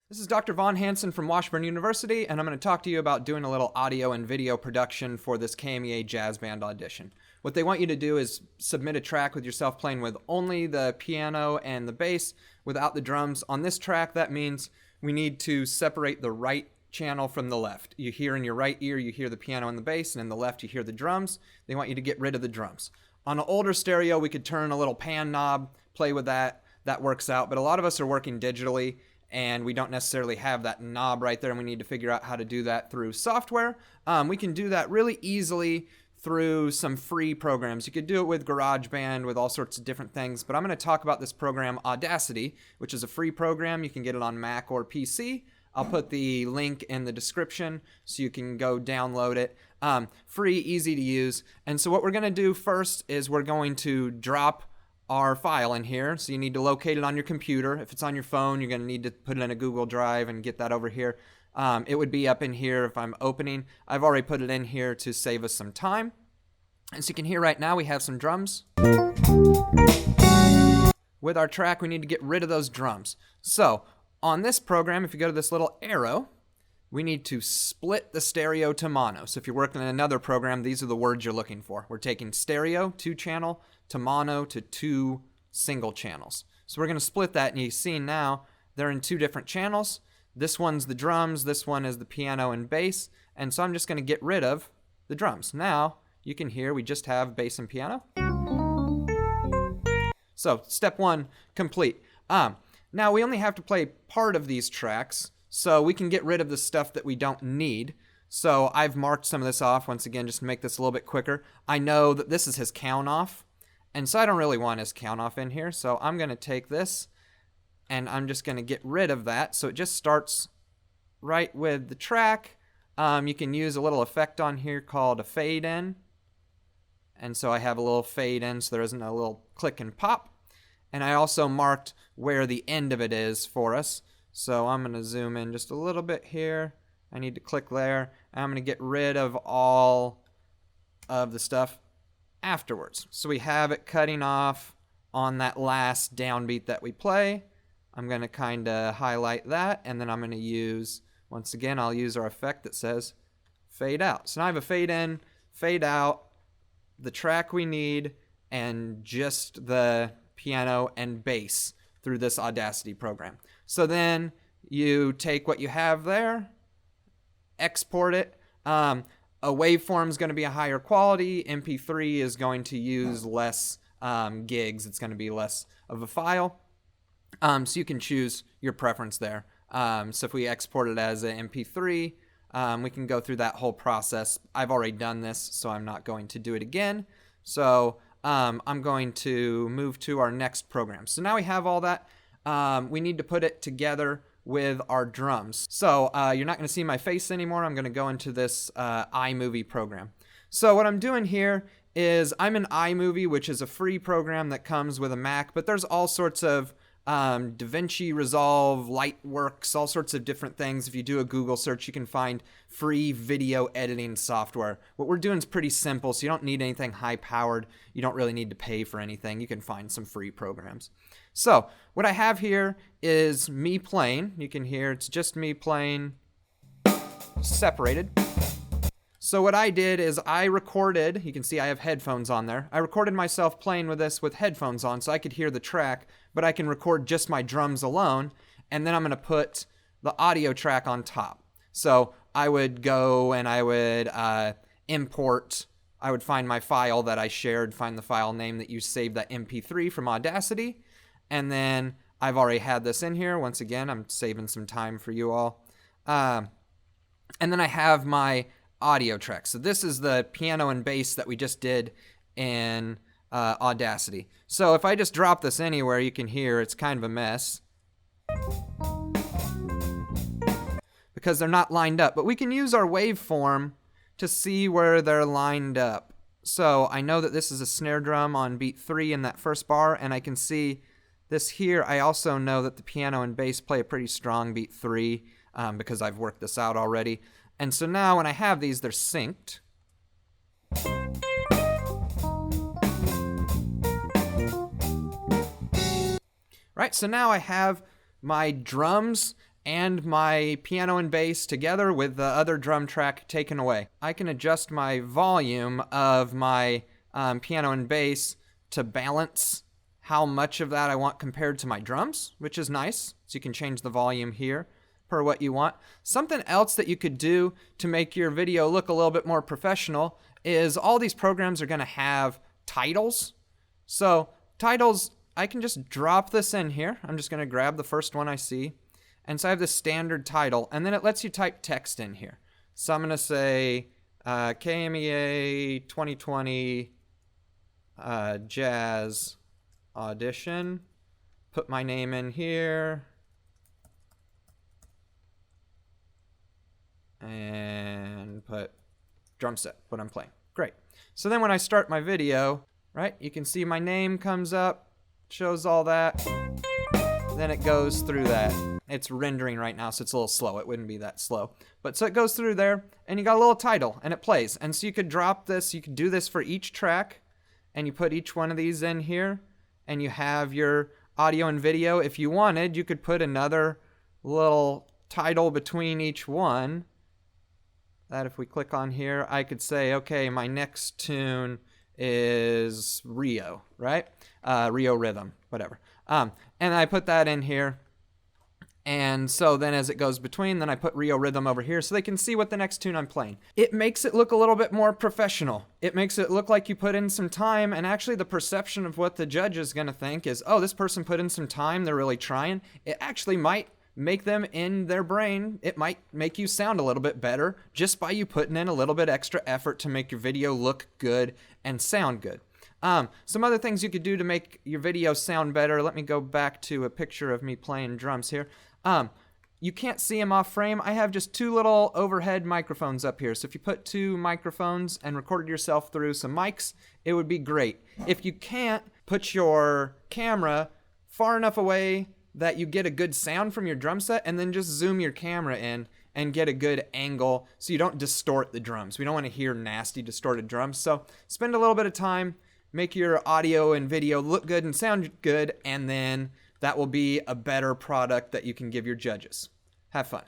This is Dr. Von Hansen from Washburn University, and I'm going to talk to you about doing a little audio and video production for this KMEA Jazz Band audition. What they want you to do is submit a track with yourself playing with only the piano and the bass without the drums. On this track, that means we need to separate the right channel from the left. You hear in your right ear, you hear the piano and the bass, and in the left, you hear the drums. They want you to get rid of the drums. On an older stereo, we could turn a little pan knob, play with that. That works out, but a lot of us are working digitally, and we don't necessarily have that knob right there, and we need to figure out how to do that through software. We can do that really easily through some free programs. You could do it with GarageBand, with all sorts of different things, but I'm going to talk about this program Audacity, which is a free program. You can get it on Mac or PC. I'll put the link in the description so you can go download it. Free, easy to use. And so what we're going to do first is we're going to drop our file in here. So you need to locate it on your computer. If it's on your phone, you're going to need to put it in a Google Drive and get that over here. It would be up in here if I'm opening. I've already put it in here to save us some time. As you can hear right now, we have some drums. With our track, we need to get rid of those drums. So on this program, if you go to this little arrow, we need to split the stereo to mono. So if you're working in another program, these are the words you're looking for. We're taking stereo, 2-channel, to mono, to 2 single channels. So we're going to split that, and you see now they're in 2 different channels. This one's the drums, this one is the piano and bass, and so I'm just going to get rid of the drums. Now you can hear we just have bass and piano. So step 1 complete. Now we only have to play part of these tracks, so we can get rid of the stuff that we don't need. So I've marked some of this off once again just to make this a little bit quicker. I know that this is his count off, and so I don't really want his count off in here. So I'm going to take this and I'm just going to get rid of that. So it just starts right with the track. You can use a little effect on here called a fade in. And so I have a little fade in so there isn't a little click and pop. And I also marked where the end of it is for us. So I'm going to zoom in just a little bit here. I need to click there. And I'm going to get rid of all of the stuff afterwards. So we have it cutting off on that last downbeat that we play. I'm going to kind of highlight that, and then I'm going to use, once again, I'll use our effect that says fade out. So now I have a fade in, fade out, the track we need, and just the piano and bass through this Audacity program. So then you take what you have there, export it. A waveform is going to be a higher quality. MP3 is going to use less gigs. It's going to be less of a file. So you can choose your preference there. So if we export it as an MP3, we can go through that whole process. I've already done this, so I'm not going to do it again. So I'm going to move to our next program. So now we have all that. We need to put it together with our drums. So you're not going to see my face anymore. I'm going to go into this iMovie program. So what I'm doing here is I'm in iMovie, which is a free program that comes with a Mac, but there's all sorts of DaVinci Resolve, Lightworks, all sorts of different things. If you do a Google search, you can find free video editing software. What we're doing is pretty simple, so you don't need anything high-powered. You don't really need to pay for anything. You can find some free programs. So what I have here is me playing. You can hear it's just me playing separated. So what I did is I recorded, you can see I have headphones on there. I recorded myself playing with this with headphones on so I could hear the track, but I can record just my drums alone, and then I'm going to put the audio track on top. So I would go and I would import, I would find my file that I shared, find the file name that you saved that MP3 from Audacity, and then I've already had this in here. Once again, I'm saving some time for you all. And then I have my audio track. So this is the piano and bass that we just did in Audacity. So if I just drop this anywhere, you can hear it's kind of a mess because they're not lined up. But we can use our waveform to see where they're lined up. So I know that this is a snare drum on beat 3 in that first bar, and I can see this here. I also know that the piano and bass play a pretty strong beat 3 because I've worked this out already. And so now when I have these, they're synced. Right, so now I have my drums and my piano and bass together with the other drum track taken away. I can adjust my volume of my piano and bass to balance how much of that I want compared to my drums, which is nice. So you can change the volume here per what you want. Something else that you could do to make your video look a little bit more professional is all these programs are going to have titles. So titles, I can just drop this in here. I'm just going to grab the first one I see. And so I have the standard title, and then it lets you type text in here. So I'm going to say KMEA 2020 Jazz Audition. Put my name in here. And put drum set, what I'm playing. Great. So then when I start my video, right, you can see my name comes up, shows all that. Then it goes through that. It's rendering right now, so it's a little slow. It wouldn't be that slow. But so it goes through there, and you got a little title, and it plays. And so you could drop this, you could do this for each track, and you put each one of these in here, and you have your audio and video. If you wanted, you could put another little title between each one. That if we click on here, I could say, okay, my next tune is Rio, right? Rio Rhythm, whatever. And I put that in here. And so then as it goes between, then I put Rio Rhythm over here so they can see what the next tune I'm playing. It makes it look a little bit more professional. It makes it look like you put in some time, and actually the perception of what the judge is going to think is, oh, this person put in some time, they're really trying. It actually might make them in their brain, it might make you sound a little bit better just by you putting in a little bit extra effort to make your video look good and sound good. Some other things you could do to make your video sound better. Let me go back to a picture of me playing drums here. You can't see them off frame. I have just two little overhead microphones up here. So if you put two microphones and recorded yourself through some mics, it would be great. If you can't, put your camera far enough away that you get a good sound from your drum set, and then just zoom your camera in and get a good angle so you don't distort the drums. We don't want to hear nasty distorted drums. So spend a little bit of time, make your audio and video look good and sound good, and then that will be a better product that you can give your judges. Have fun.